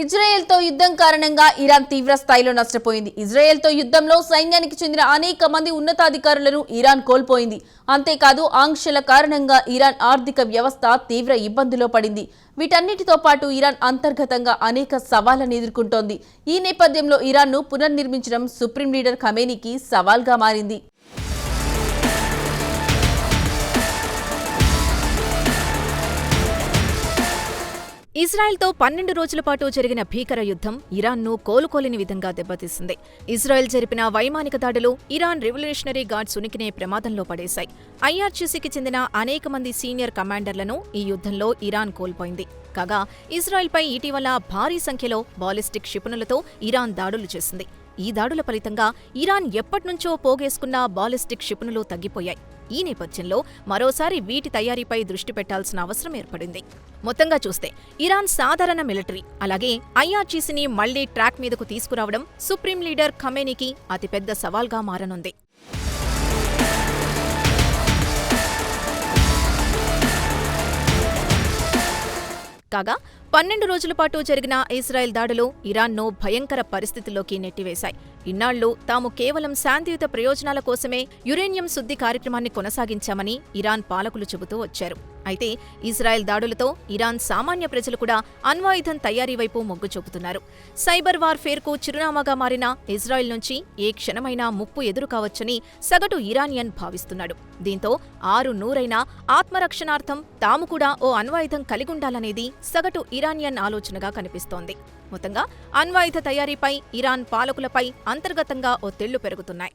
ఇజ్రాయెల్తో యుద్ధం కారణంగా ఇరాన్ తీవ్ర స్థాయిలో నష్టపోయింది. ఇజ్రాయెల్తో యుద్ధంలో సైన్యానికి చెందిన అనేక మంది ఉన్నతాధికారులను ఇరాన్ కోల్పోయింది. అంతేకాదు ఆంక్షల కారణంగా ఇరాన్ ఆర్థిక వ్యవస్థ తీవ్ర ఇబ్బందులో పడింది. వీటన్నిటితో పాటు ఇరాన్ అంతర్గతంగా అనేక సవాళ్లను ఎదుర్కొంటోంది. ఈ నేపథ్యంలో ఇరాన్ను పునర్నిర్మించడం సుప్రీం లీడర్ ఖమేనీకి సవాల్గా మారింది. ఇజ్రాయెల్తో 12 రోజుల పాటు జరిగిన భీకర యుద్ధం ఇరాన్ను కోలుకోలేని విధంగా దెబ్బతీసింది. ఇజ్రాయెల్ జరిపిన వైమానిక దాడులు ఇరాన్ రెవల్యూషనరీ గార్డ్స్ ఉనికినే ప్రమాదంలో పడేశాయి. ఐఆర్జీసీకి చెందిన అనేక మంది సీనియర్ కమాండర్లను ఈ యుద్ధంలో ఇరాన్ కోల్పోయింది. కాగా ఇజ్రాయెల్పై ఇటీవల భారీ సంఖ్యలో బాలిస్టిక్ క్షిపణులతో ఇరాన్ దాడులు చేసింది. ఈ దాడుల ఫలితంగా ఇరాన్ ఎప్పట్నుంచో పోగేసుకున్న బాలిస్టిక్ క్షిపణులు తగ్గిపోయాయి. ఈ నేపథ్యంలో మరోసారి వీటి తయారీపై దృష్టి పెట్టాల్సిన అవసరం ఏర్పడింది. మొత్తంగా చూస్తే ఇరాన్ సాధారణ మిలిటరీ అలాగే ఐఆర్జీసీని మళ్లీ ట్రాక్ మీదకు తీసుకురావడం సుప్రీం లీడర్ ఖమేనీకి అతిపెద్ద సవాల్గా మారనుంది. కాగా 12 రోజుల పాటు జరిగిన ఇజ్రాయెల్ దాడులు ఇరాన్ను భయంకర పరిస్థితుల్లోకి నెట్టివేశాయి. ఇన్నాళ్లు తాము కేవలం శాంతియుత ప్రయోజనాల కోసమే యురేనియం శుద్ధి కార్యక్రమాన్ని కొనసాగించామని ఇరాన్ పాలకులు చెబుతూ వచ్చారు. అయితే ఇజ్రాయెల్ దాడులతో ఇరాన్ సామాన్య ప్రజలు కూడా అణ్వాయుధం తయారీ వైపు మొగ్గు చూపుతున్నారు. సైబర్ వార్ఫేర్కు చిరునామాగా మారిన ఇజ్రాయెల్ నుంచి ఏ క్షణమైనా ముప్పు ఎదురు కావచ్చని సగటు ఇరానియన్ భావిస్తున్నాడు. దీంతో 600 ఆత్మరక్షణార్థం తాము కూడా ఓ అణ్వాయుధం కలిగుండాలనేది సగటు ఇరానియన్ ఆలోచనగా కనిపిస్తోంది. మొత్తంగా అణ్వాయుధ తయారీపై ఇరాన్ పాలకులపై అంతర్గతంగా ఒత్తిళ్లు పెరుగుతున్నాయి.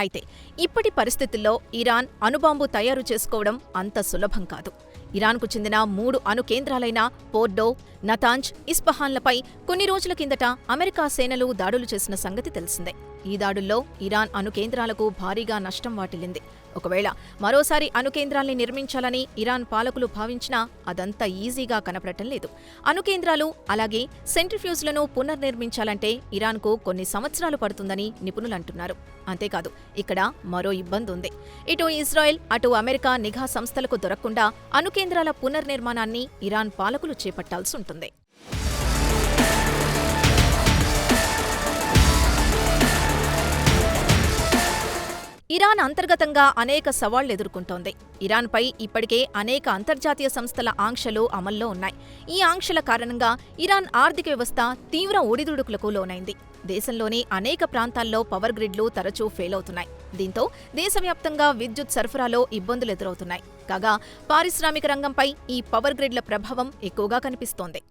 అయితే ఇప్పటి పరిస్థితుల్లో ఇరాన్ అణుబాంబు తయారు చేసుకోవడం అంత సులభం కాదు. ఇరాన్కు చెందిన 3 అణు కేంద్రాలైన పోర్డో, నతాంజ్, ఇస్ఫహాన్లపై కొన్ని రోజుల కిందట అమెరికా సేనలు దాడులు చేసిన సంగతి తెలిసిందే. ఈ దాడుల్లో ఇరాన్ అణు కేంద్రాలకు భారీగా నష్టం వాటిల్లింది. ఒకవేళ మరోసారి అణు కేంద్రాల్ని నిర్మించాలని ఇరాన్ పాలకులు భావించినా అదంతా ఈజీగా కనపడటం లేదు. అణు కేంద్రాలు అలాగే సెంట్రిఫ్యూజ్లను పునర్నిర్మించాలంటే ఇరాన్కు కొన్ని సంవత్సరాలు పడుతుందని నిపుణులంటున్నారు. అంతేకాదు ఇక్కడ మరో ఇబ్బంది ఉంది. ఇటు ఇజ్రాయెల్ అటు అమెరికా నిఘా సంస్థలకు దొరకకుండా అణు కేంద్రాల పునర్నిర్మాణాన్ని ఇరాన్ పాలకులు చేపట్టాల్సి ఉంటుంది. ఇరాన్ అంతర్గతంగా అనేక సవాళ్లు ఎదుర్కొంటోంది. ఇరాన్పై ఇప్పటికే అనేక అంతర్జాతీయ సంస్థల ఆంక్షలు అమల్లో ఉన్నాయి. ఈ ఆంక్షల కారణంగా ఇరాన్ ఆర్థిక వ్యవస్థ తీవ్ర ఒడిదుడుకులకు లోనైంది. దేశంలోని అనేక ప్రాంతాల్లో పవర్ గ్రిడ్లు తరచూ ఫెయిల్ అవుతున్నాయి. దీంతో దేశవ్యాప్తంగా విద్యుత్ సరఫరాలో ఇబ్బందులు ఎదురవుతున్నాయి. కాగా పారిశ్రామిక రంగంపై ఈ పవర్ గ్రిడ్ల ప్రభావం ఎక్కువగా కనిపిస్తోంది.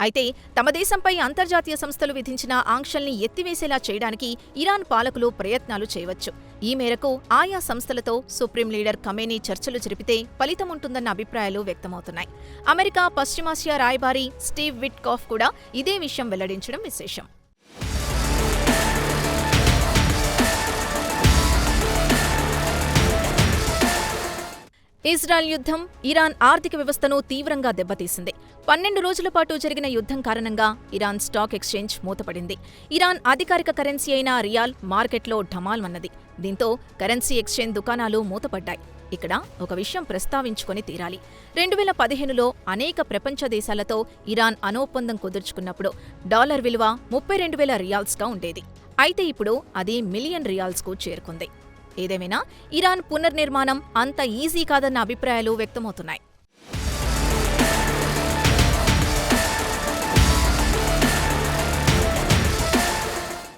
అయితే తమ దేశంపై అంతర్జాతీయ సంస్థలు విధించిన ఆంక్షల్ని ఎత్తివేసేలా చేయడానికి ఇరాన్ పాలకులు ప్రయత్నాలు చేయవచ్చు. ఈ మేరకు ఆయా సంస్థలతో సుప్రీం లీడర్ ఖమేనీ చర్చలు జరిపితే ఫలితముంటుందన్న అభిప్రాయాలు వ్యక్తమవుతున్నాయి. అమెరికా పశ్చిమాసియా రాయబారి స్టీవ్ విట్కాఫ్ కూడా ఇదే విషయం వెల్లడించడం విశేషం. ఇజ్రాయెల్ యుద్ధం ఇరాన్ ఆర్థిక వ్యవస్థను తీవ్రంగా దెబ్బతీసింది. 12 రోజుల పాటు జరిగిన యుద్ధం కారణంగా ఇరాన్ స్టాక్ ఎక్స్చేంజ్ మూతపడింది. ఇరాన్ అధికారిక కరెన్సీ అయిన రియాల్ మార్కెట్లో ఢమాల్మన్నది. దీంతో కరెన్సీ ఎక్స్చేంజ్ దుకాణాలు మూతపడ్డాయి. ఇక్కడ ఒక విషయం ప్రస్తావించుకొని తీరాలి. 2015లో అనేక ప్రపంచ దేశాలతో ఇరాన్ అణొప్పందం కుదుర్చుకున్నప్పుడు డాలర్ విలువ 32,000 రియాల్స్గా ఉండేది. అయితే ఇప్పుడు అది మిలియన్ రియాల్స్కు చేరుకుంది. ఏదేమైనా ఇరాన్ పునర్నిర్మాణం అంత ఈజీ కాదన్న అభిప్రాయాలు వ్యక్తమవుతున్నాయి.